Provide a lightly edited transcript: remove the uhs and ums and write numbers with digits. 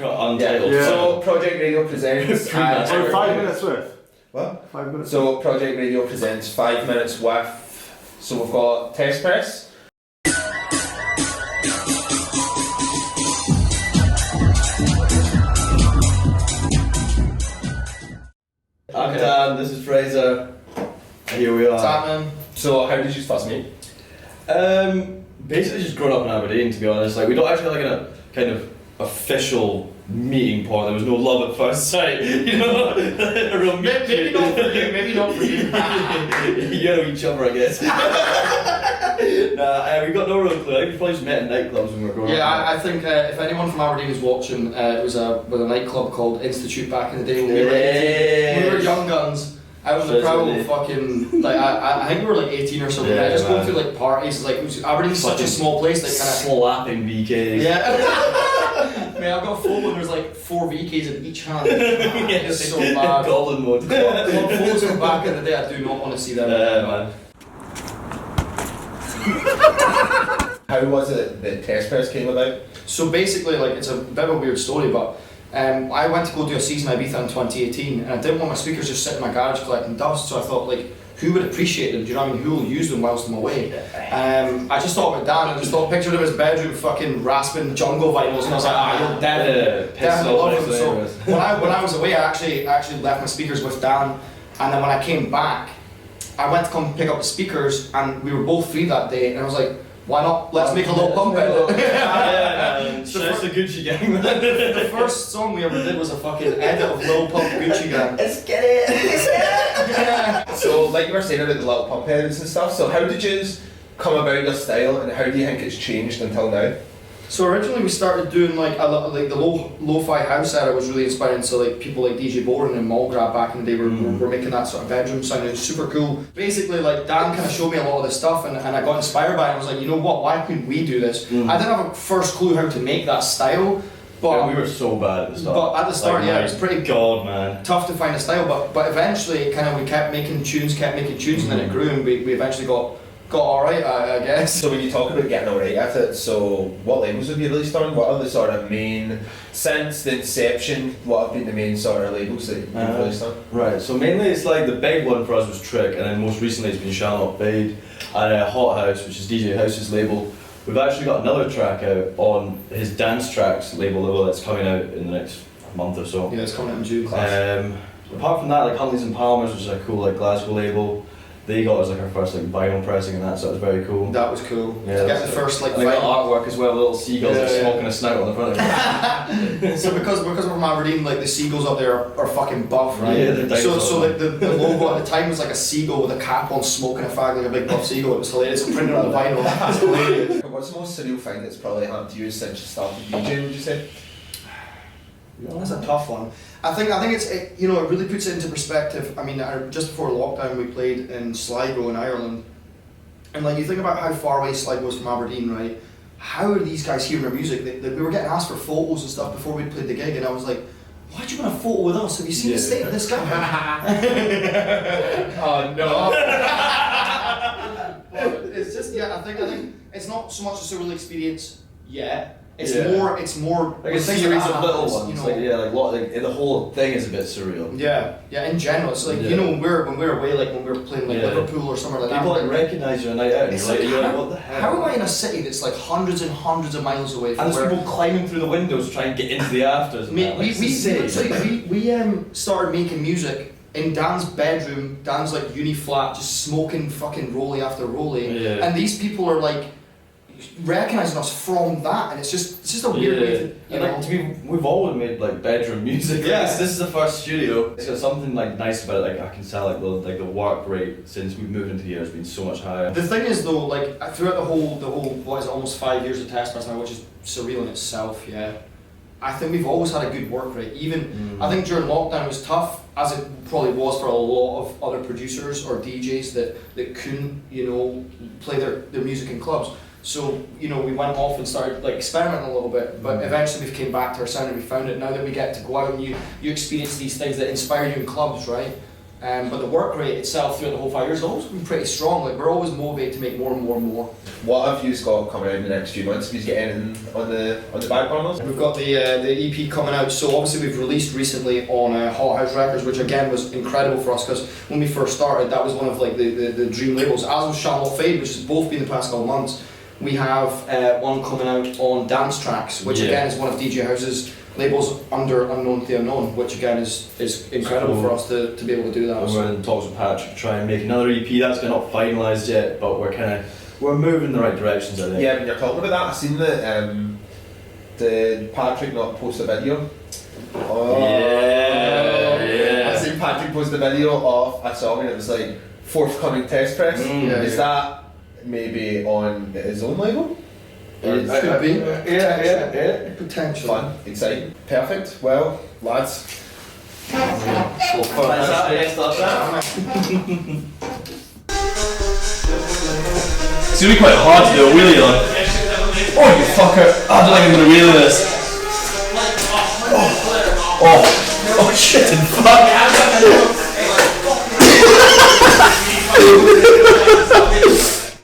secret untitled. Yeah. So Project Radio presents. 5 minutes with. What? 5 minutes. So Project Radio presents 5 minutes with. So we've got test press. I'm Dan, this is Fraser. Here we are. Simon. So how did you first meet? Basically just growing up in Aberdeen, to be honest. Like, we don't actually have like a kind of official meeting point. There was no love at first sight, you know. A real Maybe not for you. Maybe not for you. You know each other, I guess. Nah, we got no real clue. I think we probably just met in nightclubs when we were growing up. Yeah, I think if anyone from Aberdeen is watching, it was with a nightclub called Institute back in the day when we were 18. We were young guns. I was a proud fucking, like, I think we were like 18 or something. Yeah, just man. going through like parties, like, Aberdeen's such a small place that kind of slapping VKs. Yeah. Man, I've got a phone when there's like 4 VKs in each hand. It's so bad. Goblin mode. Club photos from back in the day, I do not want to see them. Man. How was it that test press came about? So basically, like, it's a bit of a weird story, but I went to go do a season in Ibiza in 2018, and I didn't want my speakers just sitting in my garage collecting dust, so I thought, like, who would appreciate them? Do you know what I mean? Who will use them whilst I'm away? I just thought about Dan, and just thought, pictured him in his bedroom fucking rasping jungle vinyls, and I was like, you'll definitely love them. So when I was away, I actually left my speakers with Dan, and then when I came back, I went to come pick up the speakers, and we were both free that day, and I was like, why not? Let's make a little pump out of it. So it's the Gucci gang. The first song we ever did was a fucking edit of Lil Pump Gucci Gang. Let's get it! So, like you were saying about the little pump heads and stuff, so how did you come about your style and how do you think it's changed until now? So originally we started doing like the lo-fi house era was really inspiring, so like people like DJ Boren and Malgrab back in the day were making that sort of bedroom sound. It was super cool. Basically, like, Dan kind of showed me a lot of this stuff, and I got inspired by it. I was like, you know what, why couldn't we do this? I didn't have a first clue how to make that style, but we were so bad at the start. But at the start, like, it was pretty man. tough to find a style. But eventually, kind of we kept making tunes, and then it grew, and we eventually got alright, I guess. So when you talk about getting alright at it, so what labels have you released on? What are the sort of main, since the inception, what have been the main sort of labels that you've released on? Right, so mainly it's like the big one for us was Trick, and then most recently it's been Shall Not Fade, and Hot House, which is DJ House's label. We've actually got another track out on his Dance Tracks label that's coming out in the next month or so. Yeah, it's coming out in June. Apart from that, like Huntley's and Palmer's, which is a cool like Glasgow label, they got us like our first like vinyl pressing and that, so it was very cool. That was cool. Yeah, to get the first like and they got vinyl artwork as well, little seagulls smoking a snout on the front of it. So because we're from Aberdeen, like the seagulls up there are fucking buff, right? Yeah, they're so like the logo at the time was like a seagull with a cap on, smoking a fag like a big buff seagull. It was hilarious. It's printed on the vinyl. It's hilarious. What's the most surreal thing that's probably happened to you since you started DJing, would you say? That's a tough one. I think it really puts it into perspective. I mean, just before lockdown, we played in Sligo in Ireland, and like you think about how far away Sligo is from Aberdeen, right? How are these guys hearing our music? We were getting asked for photos and stuff before we played the gig, and I was like, "Why do you want a photo with us? Have you seen the state of this guy?" Oh no! But it's just I think it's not so much a surreal experience yet. It's more like a series of little ones. You know? The whole thing is a bit surreal. Yeah. In general, it's like when we're away, like when we're playing like Liverpool or somewhere like people that. People like recognise you a night out, and you're like, what the hell? How am I in a city that's like hundreds and hundreds of miles away from and there's people climbing through the windows to try and get into the afters. We started making music in Dan's bedroom, Dan's like uni flat, just smoking fucking rollie after rollie, and these people are like recognising us from that, and it's just a weird way to, we've always made like bedroom music. Yeah. This is the first studio. It's got something like nice about it. Like I can tell like the work rate since we've moved into here has been so much higher. The thing is though, like throughout the whole what is it, almost 5 years of test press now, which is surreal in itself. Yeah, I think we've always had a good work rate. Even I think during lockdown it was tough, as it probably was for a lot of other producers or DJs that couldn't play their music in clubs. So, we went off and started like experimenting a little bit, but eventually we came back to our sound and we found it. Now that we get to go out and you experience these things that inspire you in clubs, right? But the work rate itself throughout the whole 5 years has always been pretty strong. Like, we're always motivated to make more and more and more. What have you got coming out in the next few months? Have you got anything on the back burners? We've got the EP coming out, so obviously we've released recently on Hot House Records, which again was incredible for us because when we first started, that was one of like the dream labels. As was Shall Not Fade, which has both been the past couple of months. We have one coming out on Dance Tracks, which again is one of DJ House's labels under Unknown to the Unknown, which again is incredible for us to be able to do that. We're in talks with Patrick to try and make another EP. That's not finalised yet, but we're moving in the right directions, I think. Yeah, when you're talking about that, I seen that did Patrick not post a video? Oh, yeah. I seen Patrick post a video of a song and it was like forthcoming test press. Is that maybe on his own label? It could be. Yeah. Potentially. Fun, exciting, perfect. Well, lads. It's gonna be quite hard to do a wheelie on. Oh, you fucker! I don't think I'm gonna wheelie this. Oh shit! Fuck!